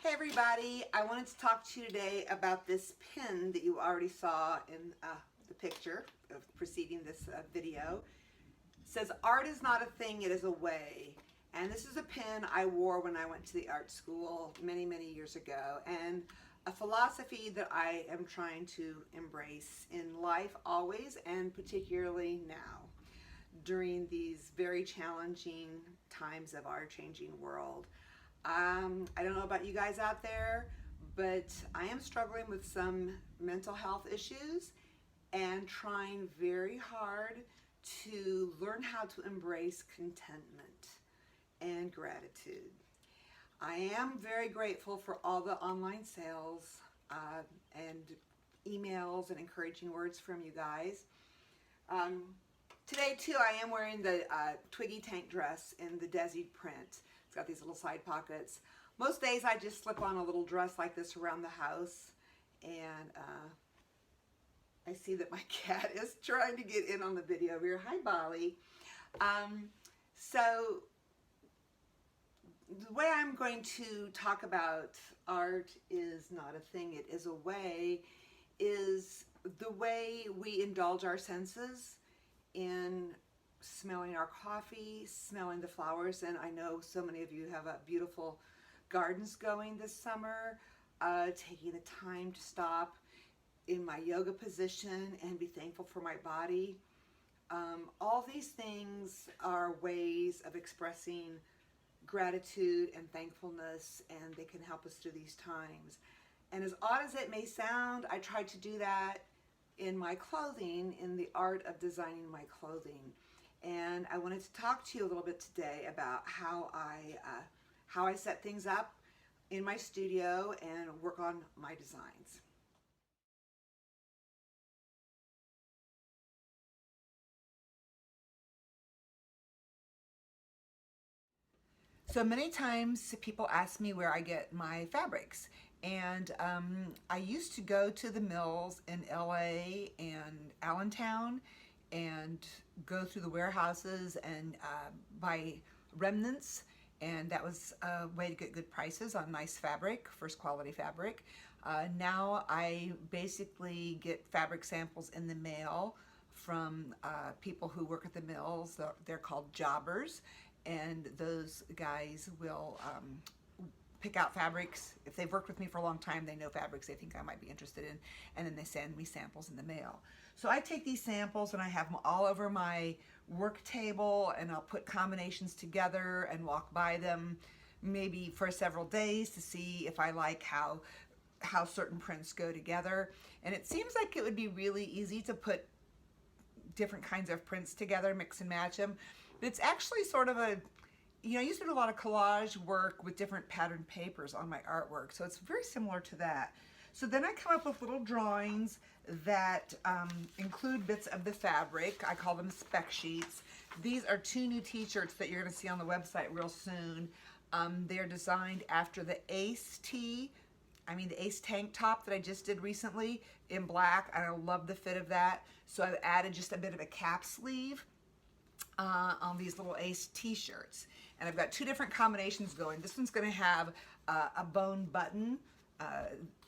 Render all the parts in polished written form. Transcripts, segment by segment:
Hey everybody, I wanted to talk to you today about this pin that you already saw in the picture of preceding this video. It says, "Art is not a thing, it is a way." And this is a pin I wore when I went to the art school many, many years ago, and a philosophy that I am trying to embrace in life always, and particularly now during these very challenging times of our changing world. I don't know about you guys out there, but I am struggling with some mental health issues and trying very hard to learn how to embrace contentment and gratitude. I am very grateful for all the online sales and emails and encouraging words from you guys. Today too, I am wearing the Twiggy tank dress in the Desi print. It's got these little side pockets. Most days I just slip on a little dress like this around the house, and I see that my cat is trying to get in on the video here. Hi, Bali. So the way I'm going to talk about art is not a thing, it is a way, is the way we indulge our senses in smelling our coffee, smelling the flowers, and I know so many of you have beautiful gardens going this summer, taking the time to stop in my yoga position and be thankful for my body. All these things are ways of expressing gratitude and thankfulness, and they can help us through these times. And as odd as it may sound, I try to do that in my clothing, in the art of designing my clothing. And I wanted to talk to you a little bit today about how I set things up in my studio and work on my designs. So many times people ask me where I get my fabrics, and I used to go to the mills in LA and Allentown and go through the warehouses and buy remnants, and that was a way to get good prices on nice fabric, first quality fabric. Now I basically get fabric samples in the mail from people who work at the mills. They're called jobbers, and those guys will pick out fabrics. If they've worked with me for a long time, they know fabrics they think I might be interested in, and then they send me samples in the mail. So I take these samples and I have them all over my work table, and I'll put combinations together and walk by them maybe for several days to see if I like how certain prints go together. And it seems like it would be really easy to put different kinds of prints together, mix and match them. But it's actually sort of I used to do a lot of collage work with different patterned papers on my artwork, so it's very similar to that. So then I come up with little drawings that include bits of the fabric. I call them spec sheets. These are 2 new t-shirts that you're going to see on the website real soon. They're designed after the Ace tee, the Ace tank top that I just did recently in black, and I love the fit of that. So I've added just a bit of a cap sleeve on these little Ace t-shirts, and I've got 2 different combinations going. This one's going to have a bone button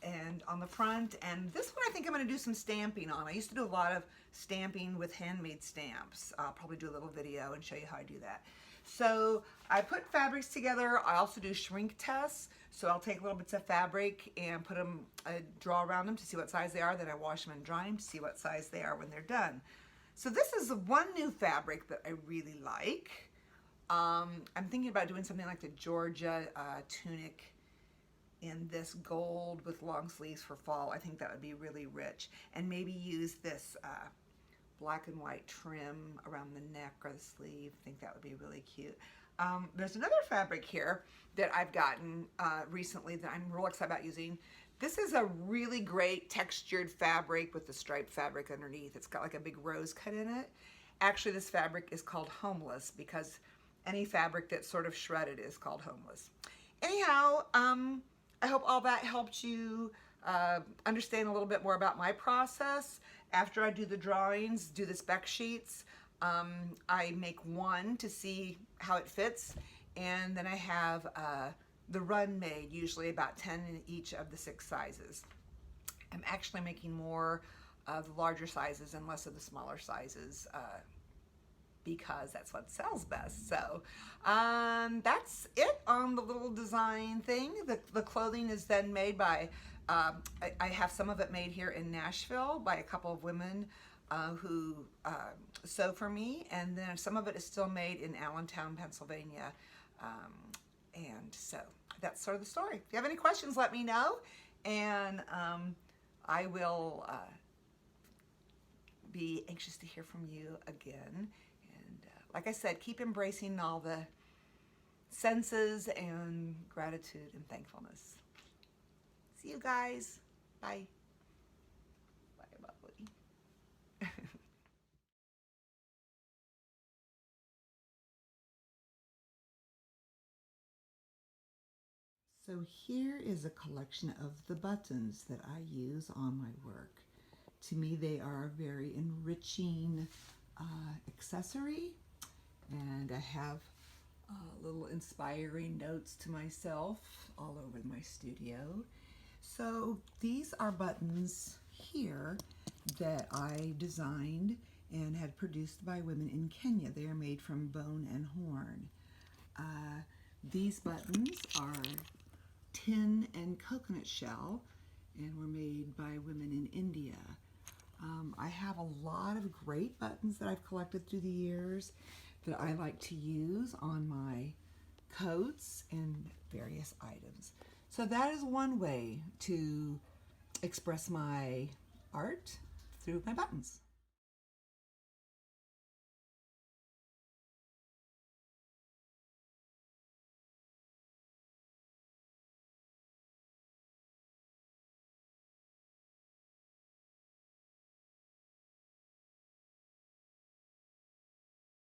and on the front, and this one I think I'm going to do some stamping on. I used to do a lot of stamping with handmade stamps. I'll probably do a little video and show you how I do that. So I put fabrics together. I also do shrink tests, so I'll take little bits of fabric and put them, draw around them to see what size they are, then I wash them and dry them to see what size they are when they're done. So this is one new fabric that I really like. I'm thinking about doing something like the Georgia tunic in this gold with long sleeves for fall. I think that would be really rich. And maybe use this black and white trim around the neck or the sleeve. I think that would be really cute. There's another fabric here that I've gotten recently that I'm real excited about using. This is a really great textured fabric with the striped fabric underneath. It's got like a big rose cut in it. Actually, this fabric is called Homeless because any fabric that's sort of shredded is called Homeless. Anyhow, I hope all that helped you understand a little bit more about my process. After I do the drawings, do the spec sheets, I make one to see how it fits, and then I have the run made, usually about 10 in each of the 6 sizes. I'm actually making more of the larger sizes and less of the smaller sizes because that's what sells best. So that's it on the little design thing. The clothing is then made by, I have some of it made here in Nashville by a couple of women who sew for me, and then some of it is still made in Allentown, Pennsylvania. And so that's sort of the story. If you have any questions, let me know, and I will be anxious to hear from you again. And like I said, keep embracing all the senses and gratitude and thankfulness. See you guys. Bye. Bye, lovely. So here is a collection of the buttons that I use on my work. To me, they are a very enriching accessory, and I have little inspiring notes to myself all over my studio. So these are buttons here that I designed and had produced by women in Kenya. They are made from bone and horn. These buttons are tin and coconut shell and were made by women in India. I have a lot of great buttons that I've collected through the years that I like to use on my coats and various items. So that is one way to express my art through my buttons.